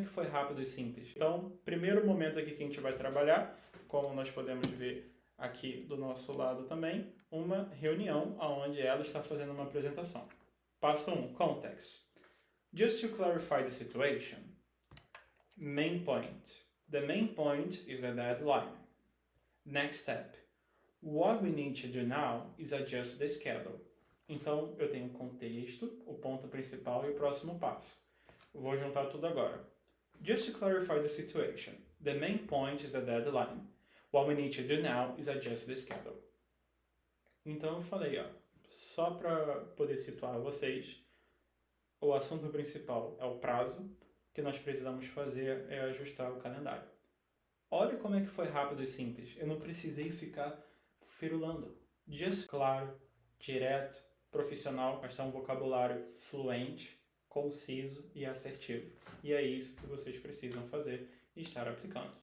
que foi rápido e simples? Então, primeiro momento aqui que a gente vai trabalhar, como nós podemos ver aqui do nosso lado também, uma reunião onde ela está fazendo uma apresentação. Passo 1, context. Just to clarify the situation. Main point. The main point is the deadline. Next step. What we need to do now is adjust the schedule. Então, eu tenho o contexto, o ponto principal e o próximo passo. Vou juntar tudo agora. Just to clarify the situation. The main point is the deadline. What we need to do now is adjust the schedule. Então, eu falei, só para poder situar vocês, o assunto principal é o prazo. O que nós precisamos fazer é ajustar o calendário. Olha como é que foi rápido e simples. Eu não precisei ficar firulando. Just claro, direto, profissional, mas é um vocabulário fluente, conciso e assertivo. E é isso que vocês precisam fazer e estar aplicando.